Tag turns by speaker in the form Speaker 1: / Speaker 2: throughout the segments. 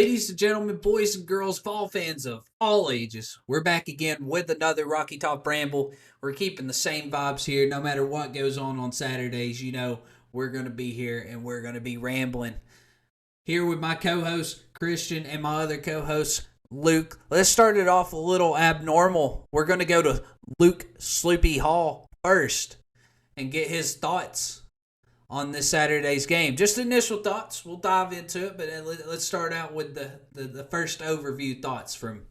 Speaker 1: Ladies and gentlemen, boys and girls, fall fans of all ages, we're back again with another Rocky Top Ramble. We're keeping the same vibes here no matter what goes on Saturdays. You know, we're going to be here and we're going to be rambling. Here with my co host, Christian, and my other co host, Luke. Let's start it off a little abnormal. We're going to go to Luke Sloopy Hall first and get his thoughts on this Saturday's game. Just initial thoughts. We'll dive into it, but let's start out with the first overview thoughts from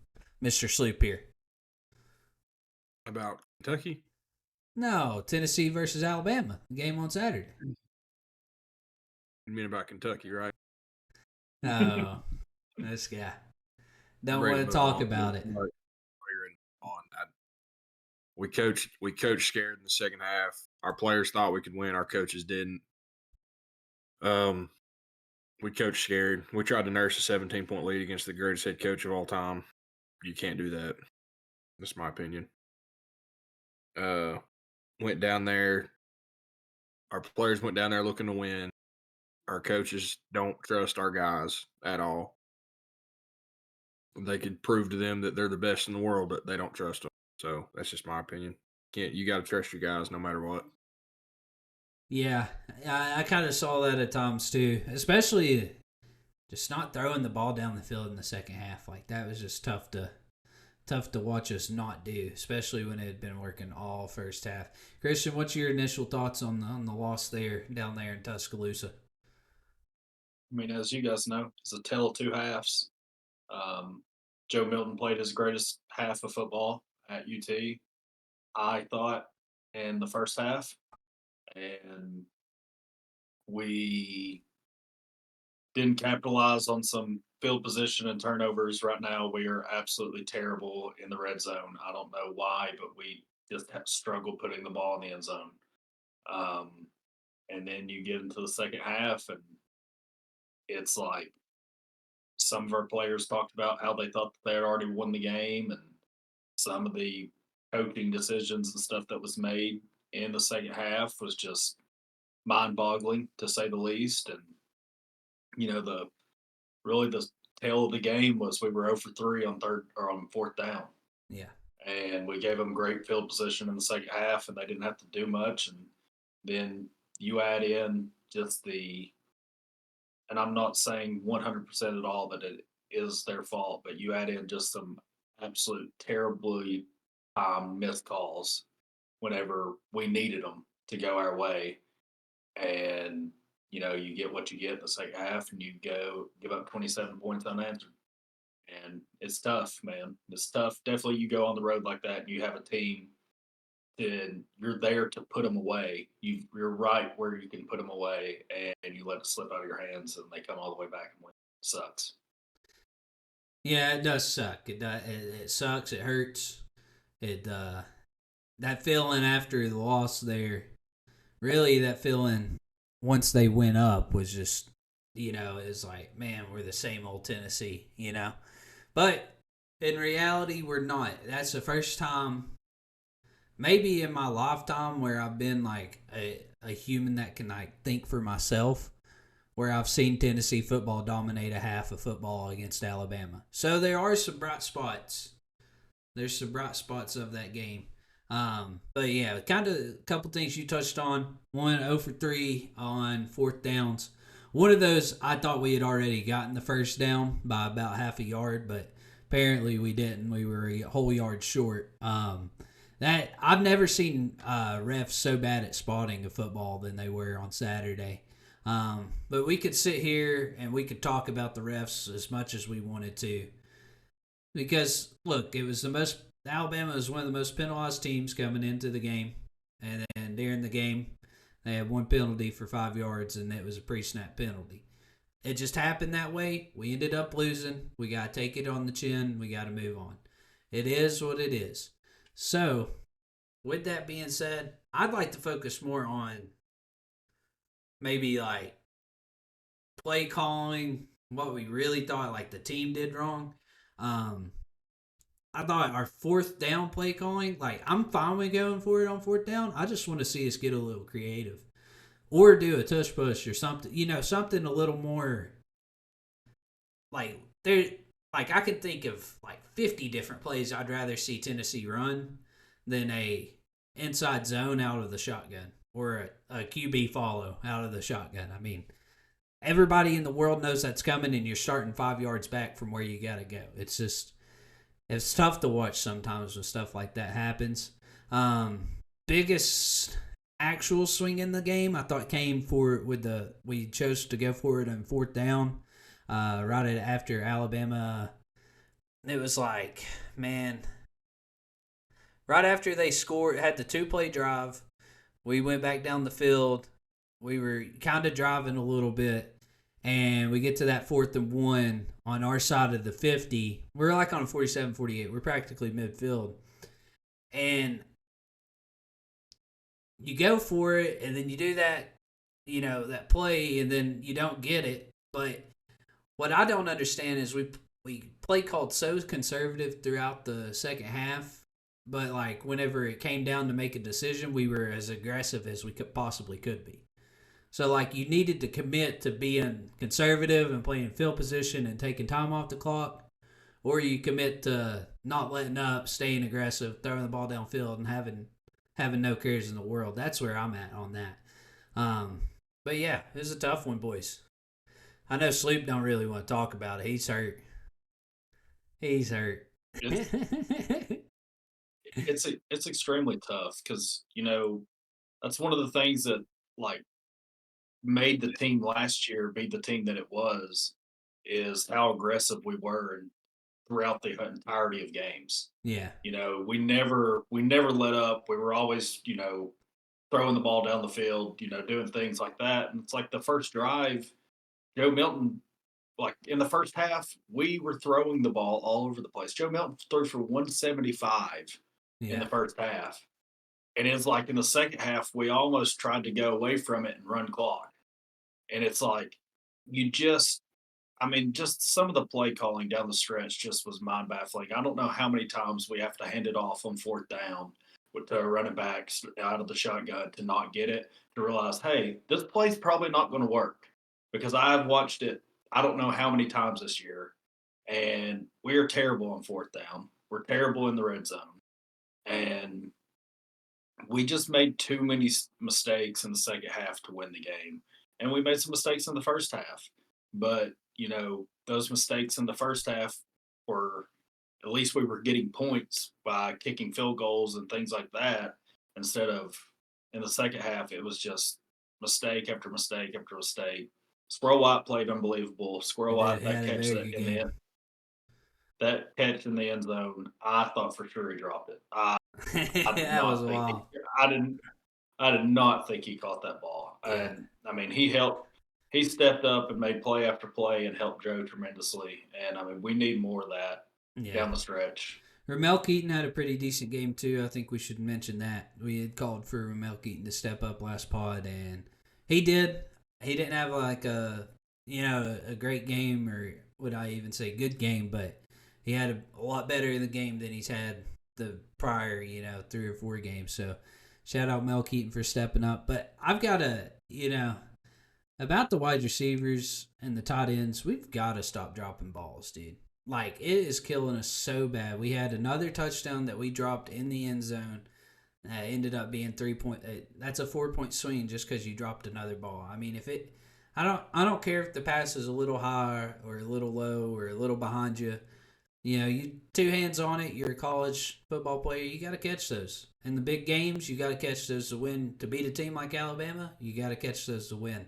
Speaker 1: Mr. Sloop here.
Speaker 2: About Kentucky?
Speaker 1: No, Tennessee versus Alabama. Game on Saturday.
Speaker 2: You mean about Kentucky, right?
Speaker 1: No, this guy. Don't want to talk about it.
Speaker 2: We coached scared in the second half. Our players thought we could win. Our coaches didn't. We coached scared. We tried to nurse a 17-point lead against the greatest head coach of all time. You can't do that. That's my opinion. Went down there. Our players went down there looking to win. Our coaches don't trust our guys at all. They could prove to them that they're the best in the world, but they don't trust them. So that's just my opinion. You got to trust your guys no matter what.
Speaker 1: Yeah, I kind of saw that at times too, especially just not throwing the ball down the field in the second half. Like that was just tough to watch us not do, especially when it had been working all first half. Christian, what's your initial thoughts on the loss there down there in Tuscaloosa?
Speaker 3: I mean, as you guys know, it's a tale of two halves. Joe Milton played his greatest half of football at UT, I thought, in the first half. And we didn't capitalize on some field position and turnovers. Right now, we are absolutely terrible in the red zone. I don't know why, but we just have struggled putting the ball in the end zone. And then you get into the second half, and it's like some of our players talked about how they thought that they had already won the game, and some of the coaching decisions and stuff that was made in the second half was just mind-boggling, to say the least. And the tail of the game was we were 0 for 3 on fourth down.
Speaker 1: Yeah.
Speaker 3: And we gave them great field position in the second half, and they didn't have to do much. And then you add in just and I'm not saying 100% at all that it is their fault, but you add in just some absolute terribly missed calls whenever we needed them to go our way. And, you get what you get in the second half, and you go give up 27 points unanswered. And it's tough, man. It's tough. Definitely you go on the road like that and you have a team, and you're there to put them away. You're right where you can put them away, and you let it slip out of your hands, and they come all the way back and win. It sucks.
Speaker 1: Yeah, it does suck. It sucks. It hurts. That feeling after the loss there, really that feeling once they went up was just, it's like, man, we're the same old Tennessee, But in reality, we're not. That's the first time maybe in my lifetime where I've been like a human that can like think for myself, where I've seen Tennessee football dominate a half of football against Alabama. So there are some bright spots. There's some bright spots of that game. But yeah, kind of a couple things you touched on. One, 0 for 3 on fourth downs. One of those, I thought we had already gotten the first down by about half a yard, but apparently we didn't. We were a whole yard short. That I've never seen refs so bad at spotting a football than they were on Saturday. But we could sit here and we could talk about the refs as much as we wanted to. Because, look, Alabama was one of the most penalized teams coming into the game. And then during the game, they had one penalty for 5 yards, and it was a pre-snap penalty. It just happened that way. We ended up losing. We got to take it on the chin. We got to move on. It is what it is. So, with that being said, I'd like to focus more on maybe like play calling, what we really thought like the team did wrong. I thought our fourth down play calling, like I'm fine with going for it on fourth down. I just want to see us get a little creative or do a tush push or something, something a little more like there, like I could think of like 50 different plays I'd rather see Tennessee run than a inside zone out of the shotgun or a QB follow out of the shotgun. I mean, everybody in the world knows that's coming, and you're starting 5 yards back from where you got to go. It's tough to watch sometimes when stuff like that happens. Biggest actual swing in the game I thought came for we chose to go for it on fourth down, right after Alabama. It was like, man, right after they scored, had the 2-play drive. We went back down the field. We were kind of driving a little bit, and we get to that 4th and 1 on our side of the 50. We're like on 47-48. We're practically midfield. And you go for it, and then you do that, that play, and then you don't get it. But what I don't understand is we play called so conservative throughout the second half, but like whenever it came down to make a decision, we were as aggressive as we possibly could be. So like you needed to commit to being conservative and playing field position and taking time off the clock, or you commit to not letting up, staying aggressive, throwing the ball downfield, and having no cares in the world. That's where I'm at on that. But yeah, it was a tough one, boys. I know Sloop don't really want to talk about it. He's hurt.
Speaker 3: It's extremely tough because that's one of the things that like made the team last year be the team that it was is how aggressive we were throughout the entirety of games.
Speaker 1: Yeah.
Speaker 3: We never let up. We were always throwing the ball down the field, doing things like that. And it's like the first drive, Joe Milton, like in the first half, we were throwing the ball all over the place. Joe Milton threw for 175 in the first half. And it's like in the second half, we almost tried to go away from it and run clock. And it's like, just some of the play calling down the stretch just was mind baffling. I don't know how many times we have to hand it off on fourth down with a running back out of the shotgun to not get it, to realize, hey, this play's probably not going to work because I've watched it I don't know how many times this year, and we are terrible on fourth down. We're terrible in the red zone. And we just made too many mistakes in the second half to win the game. And we made some mistakes in the first half. But, those mistakes in the first half were at least we were getting points by kicking field goals and things like that. Instead of in the second half, it was just mistake after mistake after mistake. Squirrel White played unbelievable. Squirrel White, that catch that catch in the end zone, I thought for sure he dropped it. I did
Speaker 1: That was
Speaker 3: not think
Speaker 1: wild.
Speaker 3: I did not think he caught that ball.
Speaker 1: Yeah.
Speaker 3: And he stepped up and made play after play and helped Joe tremendously. And we need more of that down the stretch.
Speaker 1: Ramel Keaton had a pretty decent game too. I think we should mention that. We had called for Ramel Keaton to step up last pod, and he did. He didn't have like a great game, or would I even say good game, but he had a lot better in the game than he's had the prior 3 or 4 games. So shout out Mel Keaton for stepping up. But I've got to about the wide receivers and the tight ends, we've got to stop dropping balls, dude. Like, it is killing us so bad. We had another touchdown that we dropped in the end zone. Ended up being 3 point. That's a 4-point swing just because you dropped another ball. I mean, I don't care if the pass is a little high or a little low or a little behind you. You 2 hands on it. You're a college football player. You got to catch those. In the big games, you got to catch those to win. To beat a team like Alabama, you got to catch those to win.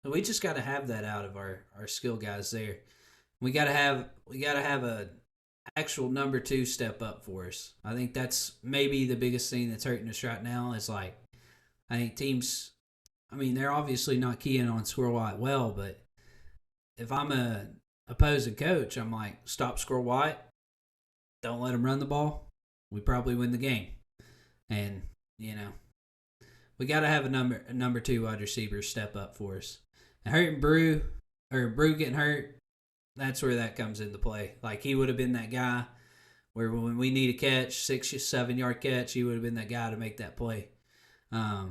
Speaker 1: So we just got to have that out of our skill guys there. We got to have a actual number 2 step up for us. I think that's maybe the biggest thing that's hurting us right now is like, I think teams, they're obviously not keying on Squirrel White well, but if I'm a opposing coach, I'm like, stop Squirrel White, don't let him run the ball, we probably win the game. And, we got to have a number 2 wide receiver step up for us. And hurting Brew getting hurt, that's where that comes into play. Like, he would have been that guy where when we need a catch, 6-7 yard catch, he would have been that guy to make that play. I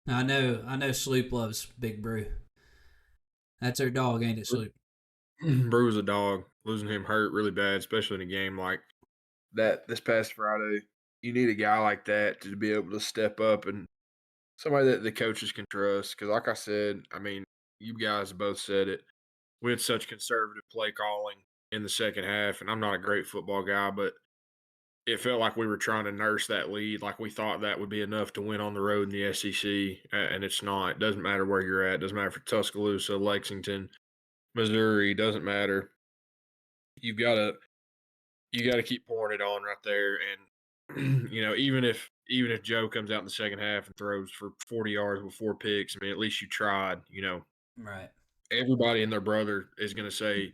Speaker 1: know Sloop loves Big Brew. That's our dog, ain't it, Sloop?
Speaker 2: Brew's a dog. losing him hurt really bad, especially in a game like that this past Friday. You need a guy like that to be able to step up and somebody that the coaches can trust. Because, like I said, I mean, you guys both said it. We had such conservative play calling in the second half, and I'm not a great football guy, but it felt like we were trying to nurse that lead, like we thought that would be enough to win on the road in the SEC, and it's not. It doesn't matter where you're at. It doesn't matter for Tuscaloosa, Lexington, Missouri. It doesn't matter. You've got to keep pouring it on right there, and even if Joe comes out in the second half and throws for 40 yards with 4 picks, I mean, at least you tried.
Speaker 1: Right.
Speaker 2: Everybody and their brother is going to say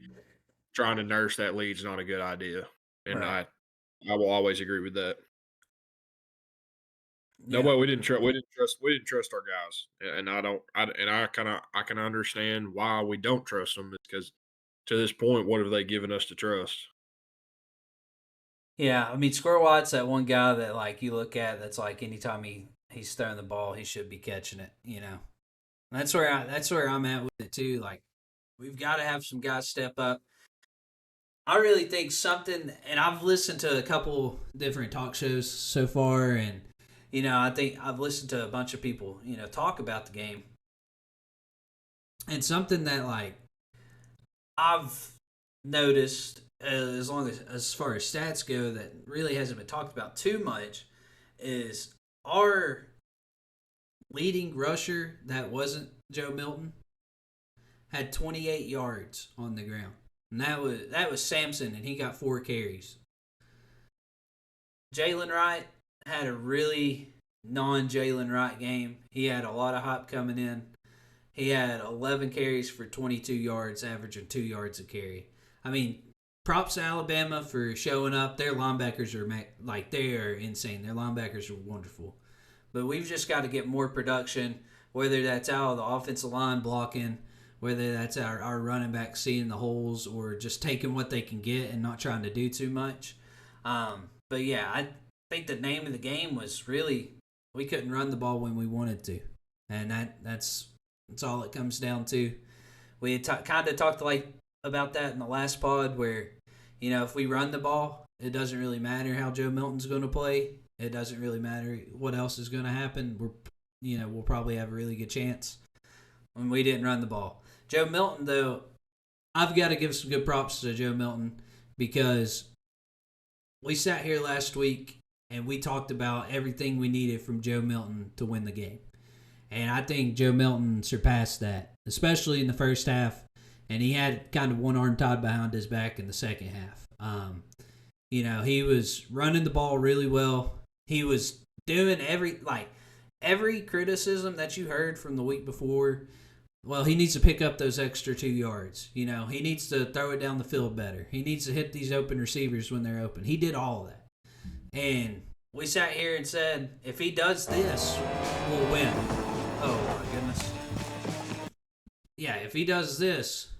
Speaker 2: trying to nurse that lead is not a good idea, and
Speaker 1: Right.
Speaker 2: I will always agree with that. No,
Speaker 1: Yeah.
Speaker 2: but we didn't trust our guys, and I can understand why we don't trust them because to this point, what have they given us to trust?
Speaker 1: Yeah. I mean, Squirrel White's that one guy that like you look at that's like anytime he's throwing the ball, he should be catching it. And that's where I'm at with it too. Like we've got to have some guys step up. I really think something, and I've listened to a couple different talk shows so far, and I think I've listened to a bunch of people, talk about the game, and something that like I've noticed, as far as stats go, that really hasn't been talked about too much, is our leading rusher that wasn't Joe Milton had 28 yards on the ground. And that was Samson, and he got 4 carries. Jalen Wright had a really non-Jalen Wright game. He had a lot of hype coming in. He had 11 carries for 22 yards, averaging 2 yards a carry. I mean, props to Alabama for showing up. Their linebackers are they are insane. Their linebackers are wonderful. But we've just got to get more production, whether that's out of the offensive line blocking, whether that's our running back seeing the holes or just taking what they can get and not trying to do too much. But yeah, I think the name of the game was really we couldn't run the ball when we wanted to, and that's all it comes down to. We had kind of talked about that in the last pod, where if we run the ball, it doesn't really matter how Joe Milton's going to play. It doesn't really matter what else is going to happen. We'll probably have a really good chance when we didn't run the ball. Joe Milton, though, I've got to give some good props to Joe Milton because we sat here last week and we talked about everything we needed from Joe Milton to win the game. And I think Joe Milton surpassed that, especially in the first half. And he had kind of one arm tied behind his back in the second half. He was running the ball really well. He was doing every criticism that you heard from the week before. Well, he needs to pick up those extra 2 yards. He needs to throw it down the field better. He needs to hit these open receivers when they're open. He did all of that. And we sat here and said, if he does this, we'll win. Oh, my goodness. Yeah, if he does this,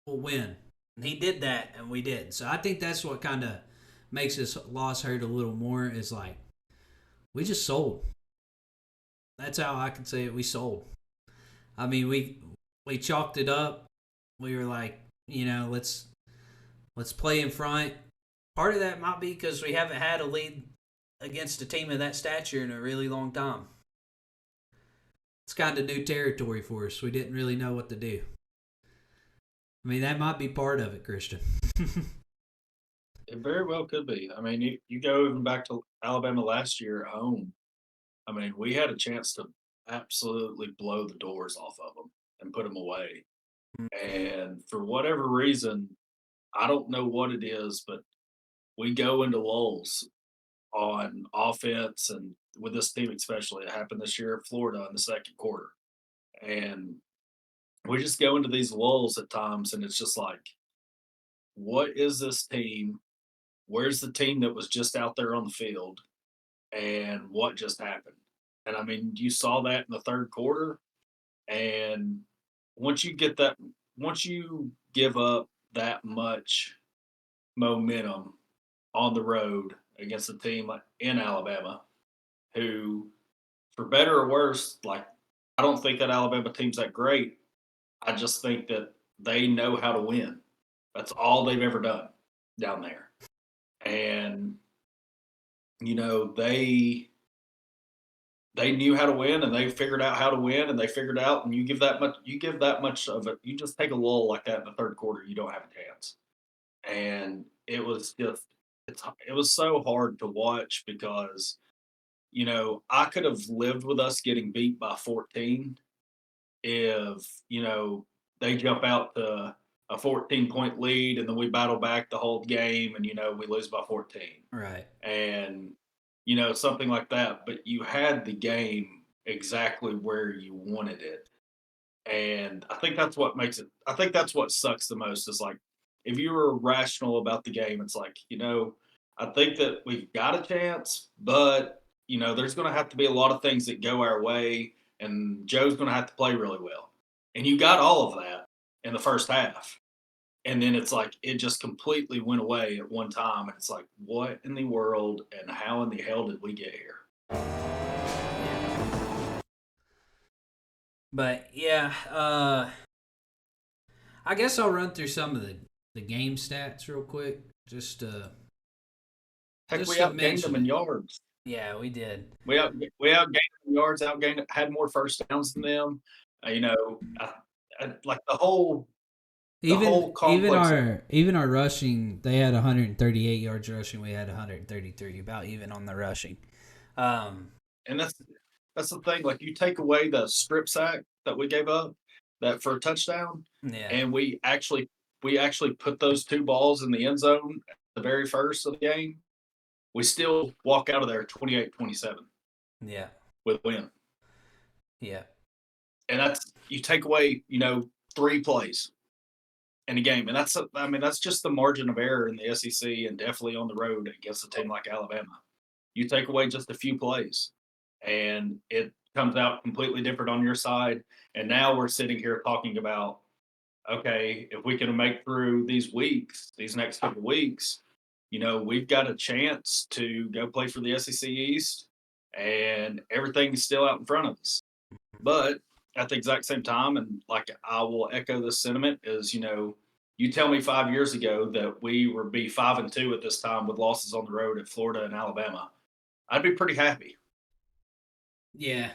Speaker 1: we'll win. And he did that, and we did. So I think that's what kind of makes this loss hurt a little more is like, we just sold. That's how I can say it. We sold. I mean, we chalked it up. We were like, let's play in front. Part of that might be because we haven't had a lead against a team of that stature in a really long time. It's kind of new territory for us. We didn't really know what to do. I mean, that might be part of it, Christian.
Speaker 3: It very well could be. I mean, you go even back to Alabama last year at home. I mean, we had a chance to absolutely blow the doors off of them and put them away. And for whatever reason, I don't know what it is, but we go into lulls on offense and with this team especially. It happened this year at Florida in the second quarter. And we just go into these lulls at times and it's just like, what is this team? Where's the team that was just out there on the field? And what just happened? And I mean, you saw that in the third quarter. And once you get that, once you give up that much momentum on the road against a team like in Alabama, who, for better or worse, like I don't think that Alabama team's that great. I just think that they know how to win. That's all they've ever done down there. And they knew how to win and they figured out how to win and they figured out and you give that much of it, you just take a lull like that in the third quarter, you don't have a chance. And it was so hard to watch because I could have lived with us getting beat by 14 if they jump out to a 14-point lead and then we battle back the whole game and we lose by 14
Speaker 1: Right.
Speaker 3: and something like that. But you had the game exactly where you wanted it, and I think that's what makes it. I think that's what sucks the most is like if you were rational about the game, it's like I think that we've got a chance, but there's going to have to be a lot of things that go our way, and Joe's going to have to play really well, and you got all of that in the first half. And then it's like it just completely went away at one time. And it's like, what in the world and how in the hell did we get here?
Speaker 1: But yeah, I guess I'll run through some of the game stats real quick.
Speaker 3: Heck,
Speaker 1: Just
Speaker 3: we
Speaker 1: to
Speaker 3: outgained them
Speaker 1: mention
Speaker 3: in
Speaker 1: it.
Speaker 3: yards.
Speaker 1: Yeah, we did.
Speaker 3: We outgained them in yards, had more first downs than them. Like the whole complex.
Speaker 1: Even our rushing, they had 138 yards rushing. We had 133, about even on the rushing.
Speaker 3: And that's the thing. Like you take away the strip sack that we gave up that for a touchdown,
Speaker 1: Yeah,
Speaker 3: and we actually put those two balls in the end zone at the very first of the game. We still walk out of there 28-27
Speaker 1: yeah,
Speaker 3: with a win.
Speaker 1: yeah.
Speaker 3: And that's you take away 3 plays in a game, and that's just the margin of error in the SEC and definitely on the road against a team like Alabama. You take away just a few plays, and it comes out completely different on your side. And now we're sitting here talking about, okay, if we can make through these next couple of weeks, we've got a chance to go play for the SEC East, and everything is still out in front of us. But at the exact same time, and like I will echo this sentiment, is you tell me 5 years ago that we would be 5-2 at this time with losses on the road at Florida and Alabama, I'd be pretty happy.
Speaker 1: Yeah.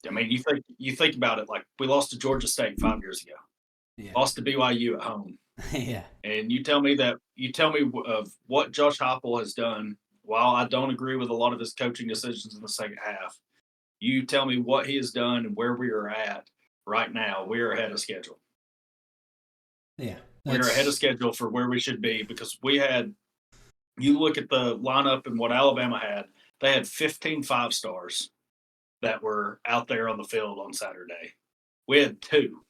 Speaker 3: I mean, you think about it, like we lost to Georgia State 5 years ago,
Speaker 1: Yeah.
Speaker 3: lost to BYU at home,
Speaker 1: Yeah.
Speaker 3: and you tell me of what Josh Heupel has done. While I don't agree with a lot of his coaching decisions in the second half, you tell me what he has done and where we are at right now. We are ahead of schedule.
Speaker 1: Yeah.
Speaker 3: We're ahead of schedule for where we should be because you look at the lineup and what Alabama had, they had 15 5-stars that were out there on the field on Saturday. We had 2.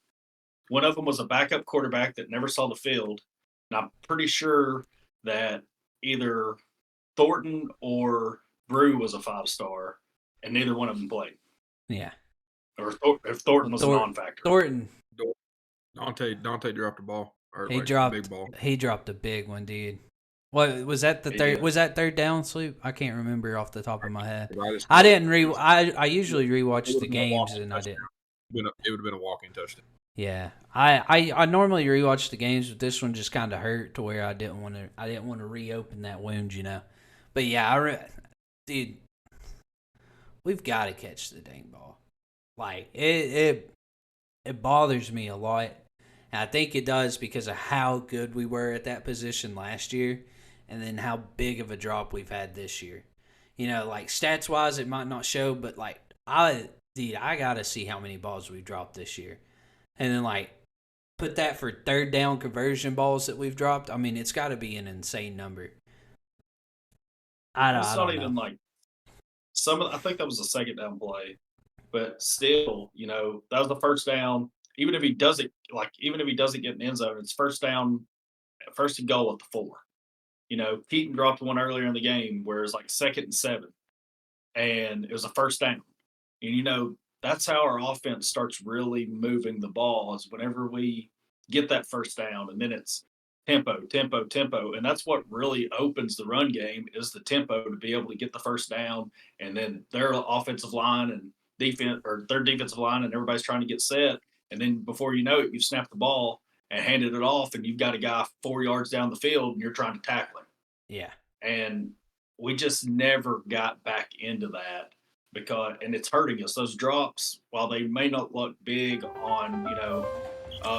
Speaker 3: One of them was a backup quarterback that never saw the field. And I'm pretty sure that either Thornton or Brew was a 5-star, and neither one of them played.
Speaker 1: Yeah.
Speaker 3: Or if Thornton was a non-factor.
Speaker 1: Thornton.
Speaker 2: Dante dropped the ball.
Speaker 1: He dropped a big ball. He dropped a big one, dude. What was that? Was that third down Sloop? I can't remember off the top of my head. I didn't I usually rewatch the games and I didn't.
Speaker 2: It would have been a walking touchdown.
Speaker 1: Yeah, I normally rewatch the games, but this one just kind of hurt to where I didn't want to reopen that wound, But yeah, dude, we've got to catch the dang ball. Like it bothers me a lot. And I think it does because of how good we were at that position last year and then how big of a drop we've had this year. Like stats-wise, it might not show, but like, I got to see how many balls we dropped this year. And then like, put that for third down conversion balls that we've dropped. I mean, it's got to be an insane number. I don't know.
Speaker 3: Even like I think that was a second down play, but still, that was the first down. Even if he doesn't get in the end zone, it's first down, first and goal at the 4. Keaton dropped one earlier in the game where it's like 2nd and 7, and it was a first down. And that's how our offense starts really moving the ball is whenever we get that first down, and then it's tempo, tempo, tempo, and that's what really opens the run game is the tempo to be able to get the first down, and then their offensive line and defense or their defensive line and everybody's trying to get set. And then before you know it, you snap the ball and handed it off, and you've got a guy 4 yards down the field, and you're trying to tackle him.
Speaker 1: Yeah.
Speaker 3: And we just never got back into that and it's hurting us. Those drops, while they may not look big on,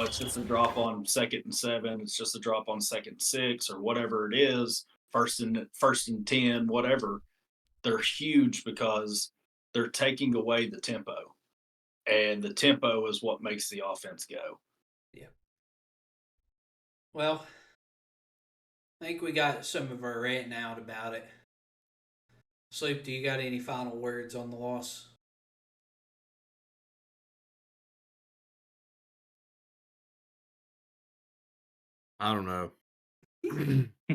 Speaker 3: it's just a drop on 2nd and 7, it's just a drop on 2nd and 6, or whatever it is, first and 10, whatever. They're huge because they're taking away the tempo, and the tempo is what makes the offense go.
Speaker 1: Yeah. Well, I think we got some of our ranting out about it. Sleep, do you got any final words on the loss?
Speaker 2: I don't know.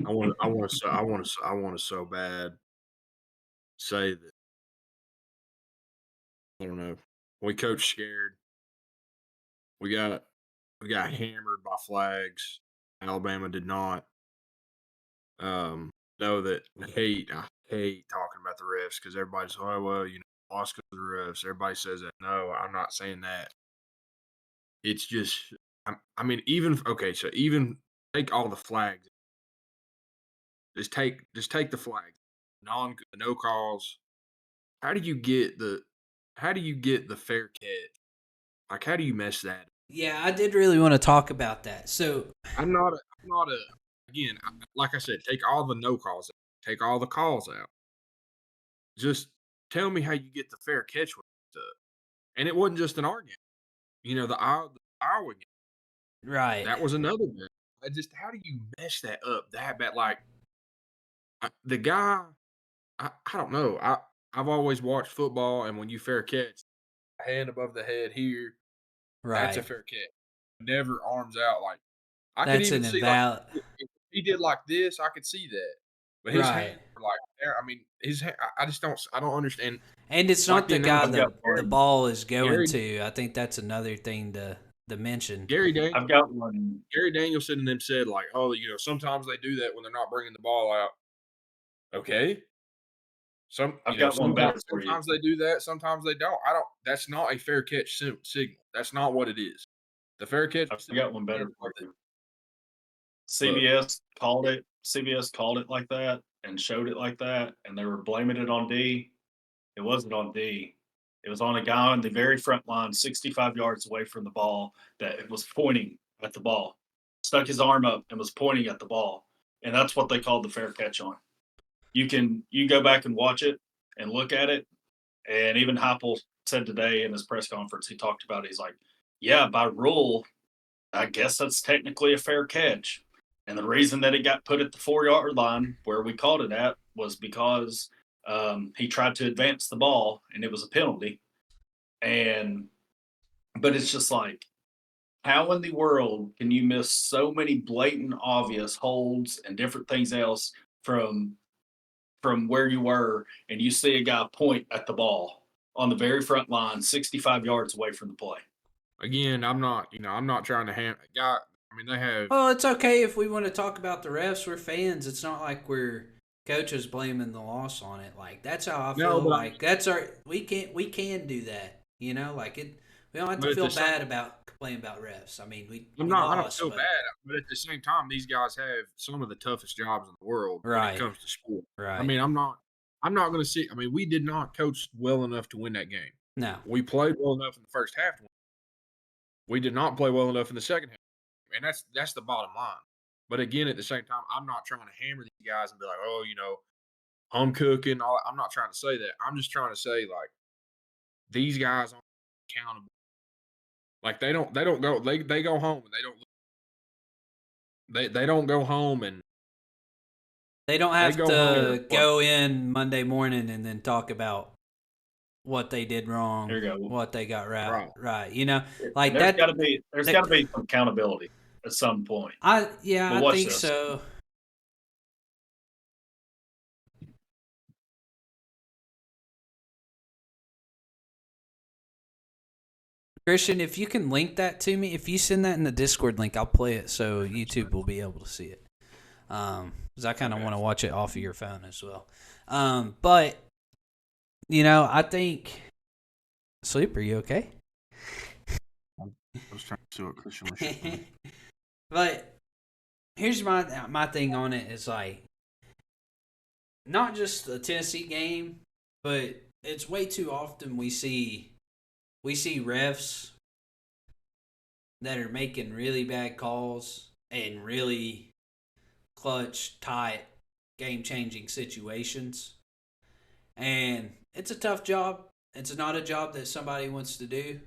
Speaker 2: I want to so bad say that. I don't know. We coach scared. We got we got hammered by flags. Alabama did not. Know that I hate talking about the refs because everybody's, oh well, lost because of the refs. Everybody says that. No, I'm not saying that. It's just, I mean, even okay, so even take all the flags. Just take the flag. No calls. How do you get the how do you get the fair catch? Like, how do you mess that up?
Speaker 1: Yeah, I did really want to talk about that. So,
Speaker 2: I'm not a again, like I said, take all the no calls out, take all the calls out. Just tell me how you get the fair catch with stuff. And it wasn't just an argument. The Iowa game,
Speaker 1: right.
Speaker 2: that was another one. I just how do you mess that up that bad? Like the guy, I don't know. I've always watched football, and when you fair catch, hand above the head here, that's a
Speaker 1: Right.
Speaker 2: fair catch. Never arms out. Like I could
Speaker 1: That's
Speaker 2: even
Speaker 1: an
Speaker 2: see like
Speaker 1: invalid.
Speaker 2: if he did like this, I could see that. But his hands
Speaker 1: Right.
Speaker 2: were like there. I mean, I just don't understand.
Speaker 1: And it's
Speaker 2: Like
Speaker 1: not
Speaker 2: the
Speaker 1: the guy
Speaker 3: I've
Speaker 2: announcer,
Speaker 3: got
Speaker 1: the
Speaker 3: one.
Speaker 1: ball is going
Speaker 2: Gary
Speaker 1: to. I think that's another thing to mention.
Speaker 2: Gary Daniels.
Speaker 3: I've got one.
Speaker 2: Gary Danielson and them said like, oh, sometimes they do that when they're not bringing the ball out. Okay,
Speaker 3: I've got one better for you.
Speaker 2: sometimes they do that, sometimes they don't. I don't. That's not a fair catch signal. That's not what it is. The fair catch
Speaker 3: I've
Speaker 2: signal
Speaker 3: got one better for
Speaker 2: above the
Speaker 3: you.
Speaker 2: look.
Speaker 3: CBS called it. CBS called it like that and showed it like that, and they were blaming it on D. It wasn't on D. It was on a guy on the very front line, 65 yards away from the ball, that was pointing at the ball, stuck his arm up and was pointing at the ball, and that's what they called the fair catch on. You go back and watch it and look at it, and even Heupel said today in his press conference, he talked about it. He's like, yeah, by rule, I guess that's technically a fair catch. And the reason that it got put at the 4 yard line where we called it at was because he tried to advance the ball and it was a penalty. But it's just like, how in the world can you miss so many blatant, obvious holds and different things else from where you were, and you see a guy point at the ball on the very front line, 65 yards away from the play?
Speaker 2: Again, I'm not trying to guy. I mean, they have
Speaker 1: Well, it's okay if we want to talk about the refs. We're fans. It's not like we're coaches blaming the loss on it. Like that's how I
Speaker 2: no,
Speaker 1: feel.
Speaker 2: but
Speaker 1: Like that's our we can do that. Like it. We don't have to
Speaker 2: at
Speaker 1: feel
Speaker 2: the same
Speaker 1: bad about complaining about refs. I mean, we
Speaker 2: I'm
Speaker 1: we
Speaker 2: not. I don't
Speaker 1: lost,
Speaker 2: feel
Speaker 1: but
Speaker 2: bad, but at the same time, these guys have some of the toughest jobs in the world when it
Speaker 1: right,
Speaker 2: comes to sport. I
Speaker 1: right.
Speaker 2: mean, I'm not. I'm not going to see. I mean, we did not coach well enough to win that game.
Speaker 1: No,
Speaker 2: We played well enough in the first half. We did not play well enough in the second half, and that's the bottom line. But again, at the same time, I'm not trying to hammer these guys and be like, oh, I'm cooking. I'm not trying to say that. I'm just trying to say like these guys aren't accountable. Like they don't go they go home and they don't go home and
Speaker 1: they don't
Speaker 2: they
Speaker 1: have
Speaker 2: go home and
Speaker 1: to go in Monday morning and then talk about what they did wrong,
Speaker 3: Here you go.
Speaker 1: what they got right.
Speaker 2: right.
Speaker 1: Right.
Speaker 3: And
Speaker 1: Like
Speaker 3: there's got
Speaker 1: that.
Speaker 3: to be there's got
Speaker 1: That
Speaker 3: to be some accountability at some point.
Speaker 1: I
Speaker 3: But watch
Speaker 1: think
Speaker 3: this.
Speaker 1: so. Christian, if you can link that to me, if you send that in the Discord link, I'll play it so YouTube will be able to see it. Because I kind of want to watch it off of your phone as well. But I think. Sleep, are you okay?
Speaker 2: I was trying to see what Christian was showing.
Speaker 1: But here's my thing on it is like not just the Tennessee game, but it's way too often we see refs that are making really bad calls and really clutch, tight, game changing situations. And it's a tough job. It's not a job that somebody wants to do.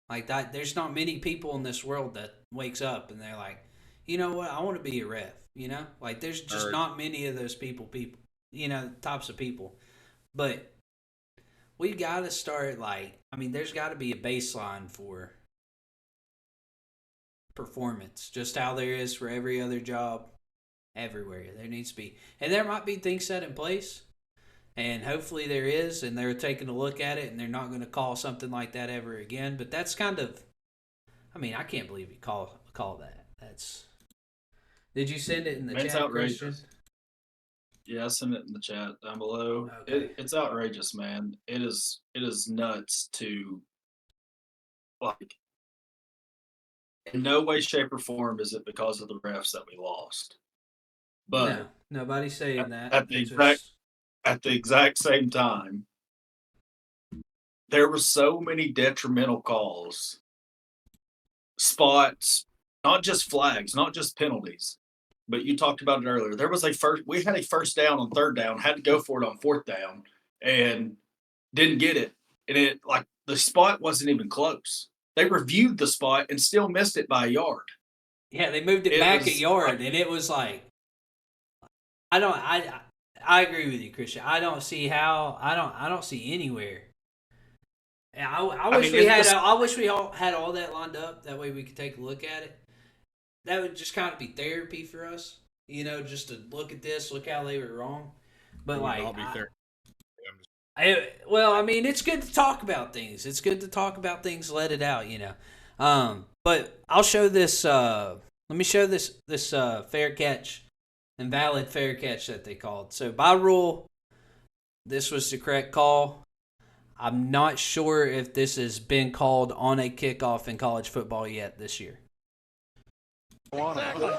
Speaker 1: Like that, there's not many people in this world that wakes up and they're like, you know what, I want to be a ref. Like there's just
Speaker 2: Or
Speaker 1: not many of those people. Types of people. But we got to start like, I mean, there's got to be a baseline for performance, just how there is for every other job everywhere. There needs to be, and there might be things set in place, and hopefully there is, and they're taking a look at it, and they're not going to call something like that ever again. But that's kind of, I mean, I can't believe you call that. That's. Did you send it in the
Speaker 3: It's
Speaker 1: chat, Christian?
Speaker 3: outrageous. Yeah, I sent it in the chat down below.
Speaker 1: Okay.
Speaker 3: It's outrageous, man. It is nuts to like in no way, shape, or form is it because of the refs that we lost. But
Speaker 1: No, nobody's saying that.
Speaker 3: at the
Speaker 1: It's
Speaker 3: exact
Speaker 1: just
Speaker 3: at the exact same time, there were so many detrimental calls, spots, not just flags, not just penalties. But you talked about it earlier. We had a first down on third down, had to go for it on fourth down, and didn't get it. And it like the spot wasn't even close. They reviewed the spot and still missed it by a yard.
Speaker 1: yeah. They moved it
Speaker 3: It
Speaker 1: back a
Speaker 3: was
Speaker 1: yard, and it was like I agree with you, Christian. I don't see anywhere. And I
Speaker 3: I
Speaker 1: wish
Speaker 3: mean,
Speaker 1: we
Speaker 3: is
Speaker 1: had
Speaker 3: this
Speaker 1: I wish we all had all that lined up. That way we could take a look at it. That would just kind of be therapy for us, just to look at this, look how they were wrong. But
Speaker 2: it would
Speaker 1: like,
Speaker 2: all be fair.
Speaker 1: well, I mean, it's good to talk about things. It's good to talk about things, let it out. But I'll show this. Let me show this fair catch, invalid fair catch that they called. So by rule, this was the correct call. I'm not sure if this has been called on a kickoff in college football yet this year.
Speaker 4: Exactly.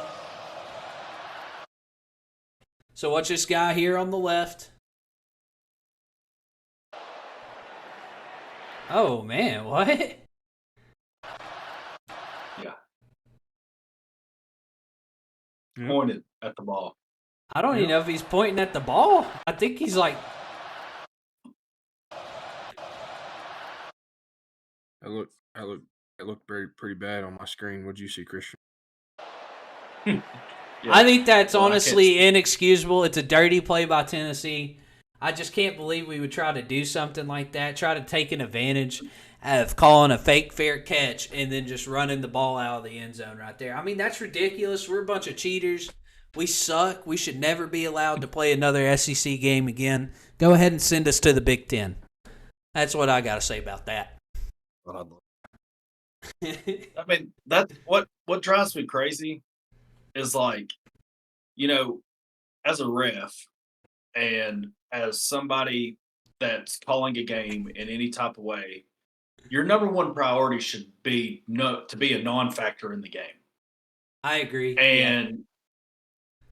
Speaker 1: So watch this guy here on the left. Oh man, what?
Speaker 3: yeah,
Speaker 2: Yep.
Speaker 3: pointed at the ball.
Speaker 1: I don't even know if he's pointing at the ball. I think he's like,
Speaker 2: It looked pretty bad on my screen. What'd you see, Christian?
Speaker 3: Yeah.
Speaker 1: I think that's
Speaker 3: Well, I can't
Speaker 1: honestly
Speaker 3: see.
Speaker 1: inexcusable. It's a dirty play by Tennessee. I just can't believe we would try to do something like that, try to take an advantage of calling a fake fair catch and then just running the ball out of the end zone right there. I mean, that's ridiculous. We're a bunch of cheaters. We suck. We should never be allowed to play another SEC game again. Go ahead and send us to the Big Ten. That's what I got to say about that.
Speaker 3: I mean, that what drives me crazy is like, as a ref and as somebody that's calling a game in any type of way, your number one priority should be to be a non-factor in the game.
Speaker 1: I agree.
Speaker 3: And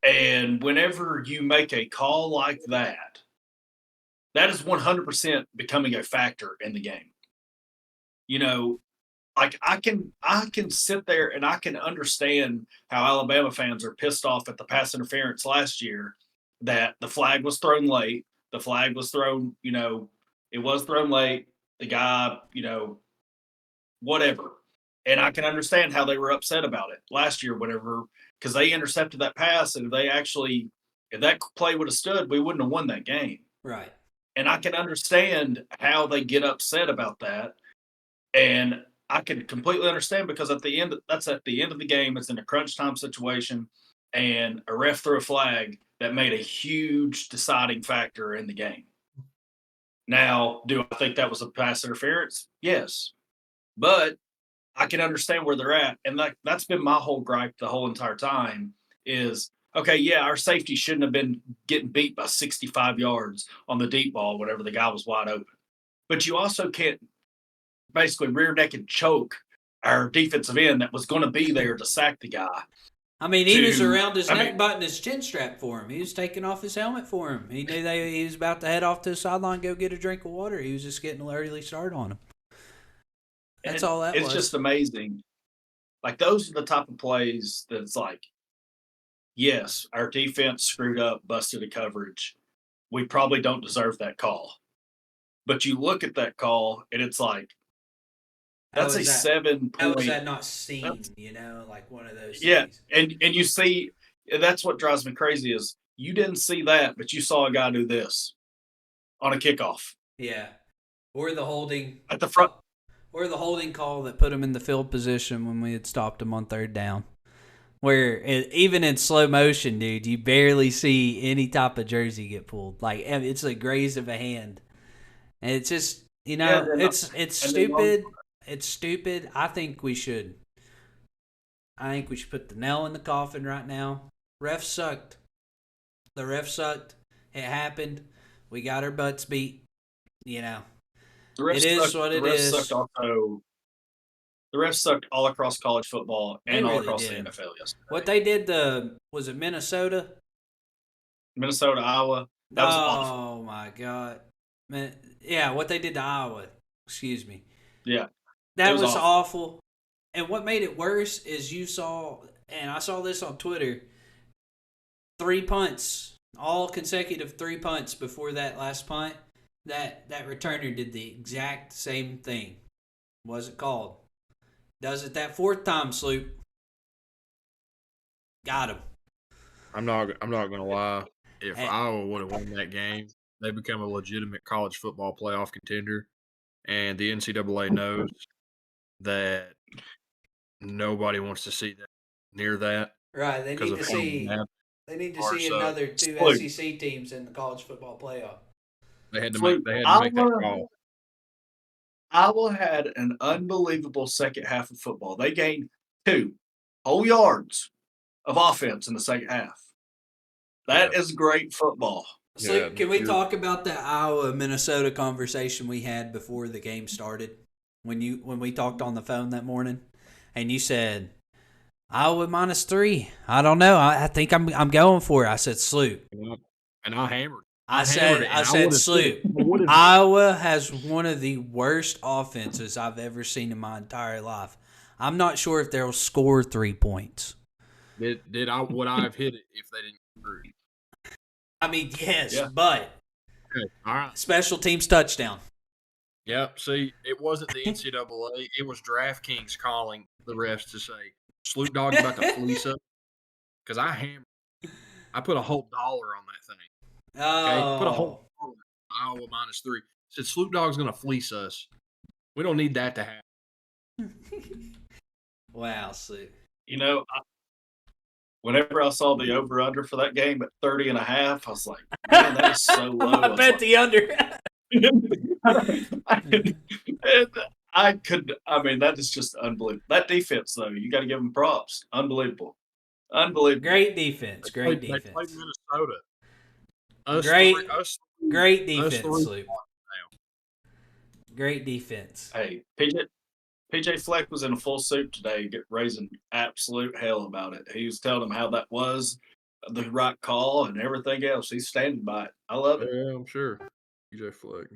Speaker 3: and whenever you make a call like that, that is 100% becoming a factor in the game. Like I can sit there and I can understand how Alabama fans are pissed off at the pass interference last year that the flag was thrown late. The flag was thrown, it was thrown late. The guy, whatever. And I can understand how they were upset about it last year, whenever, because they intercepted that pass. And if that play would have stood, we wouldn't have won that game.
Speaker 1: Right.
Speaker 3: And I can understand how they get upset about that. And I can completely understand because that's at the end of the game. It's in a crunch time situation, and a ref threw a flag that made a huge deciding factor in the game. Now, do I think that was a pass interference? Yes, but I can understand where they're at, and that's been my whole gripe the whole entire time. Is okay, yeah, our safety shouldn't have been getting beat by 65 yards on the deep ball whenever the guy was wide open, but you also can't basically rear naked choke our defensive end that was going to be there to sack the guy.
Speaker 1: I mean, he was around his neck, buttoning his chin strap for him. He was taking off his helmet for him. He knew he was about to head off to the sideline, go get a drink of water. He was just getting an early start on him. That's all that was.
Speaker 3: It's just amazing. Like, those are the type of plays that's like, yes, our defense screwed up, busted a coverage. We probably don't deserve that call. But you look at that call, and it's like, that's a 7-point.
Speaker 1: How was that not seen, like one of those
Speaker 3: things.
Speaker 1: And
Speaker 3: you see, that's what drives me crazy is you didn't see that, but you saw a guy do this on a kickoff.
Speaker 1: Yeah. Or the holding.
Speaker 3: At the front.
Speaker 1: Or the holding call that put him in the field position when we had stopped him on third down. Where even in slow motion, dude, you barely see any type of jersey get pulled. Like, it's a graze of a hand. And it's just, it's stupid. It's stupid. I think we should put the nail in the coffin right now. Refs sucked. The refs sucked. It happened. We got our butts beat. It is what it is.
Speaker 3: The refs sucked all across college football and all across the NFL yesterday.
Speaker 1: What they did was it Minnesota?
Speaker 3: Minnesota, Iowa. That was awful.
Speaker 1: Oh, my God. Man, yeah, what they did to Iowa. Excuse me.
Speaker 3: Yeah.
Speaker 1: That was awful. And what made it worse is you saw, and I saw this on Twitter, 3 punts, all consecutive 3 punts before that last punt. That returner did the exact same thing. Wasn't called. Does it that 4th time, Sloop. Got him.
Speaker 2: I'm not gonna lie. If Iowa would have won that game, they become a legitimate college football playoff contender, and the NCAA knows that nobody wants to see that near that.
Speaker 1: Right. They need to see. They need to see another 2 SEC teams in the college football playoff.
Speaker 2: They had to make that call.
Speaker 3: Iowa had an unbelievable second half of football. They gained 2 whole yards of offense in the second half. That is great football.
Speaker 1: So can we talk about that Iowa-Minnesota conversation we had before the game started? When we talked on the phone that morning, and you said Iowa -3. I don't know. I think I'm going for it. I said Sloop,
Speaker 2: and I hammered.
Speaker 1: I said Sloop. Iowa has one of the worst offenses I've ever seen in my entire life. I'm not sure if they'll score 3 points.
Speaker 2: Would I have hit it if they didn't screw?
Speaker 1: I mean, yes, but
Speaker 2: okay, all right.
Speaker 1: Special teams touchdown.
Speaker 2: Yep. See, it wasn't the NCAA. It was DraftKings calling the refs to say, Sloop Dog's about to fleece us. Because I hammered. I put a whole $1 on that thing. Okay? Put a whole $1 on Iowa -3. Said Sloop Dog's going to fleece us. We don't need that to happen.
Speaker 1: Wow, Sloop.
Speaker 3: Whenever I saw the over-under for that game at 30.5, I was like, man, that is so low.
Speaker 1: I'm going to bet the under.
Speaker 3: That is just unbelievable. That defense, though, you got to give them props. Unbelievable.
Speaker 1: Great defense. Great defense.
Speaker 2: They played Minnesota.
Speaker 1: Great defense, Sloop. Great defense.
Speaker 3: Hey, PJ Fleck was in a full suit today, raising absolute hell about it. He was telling them how that was the right call and everything else. He's standing by it. I love it.
Speaker 2: Yeah, I'm sure. PJ Fleck.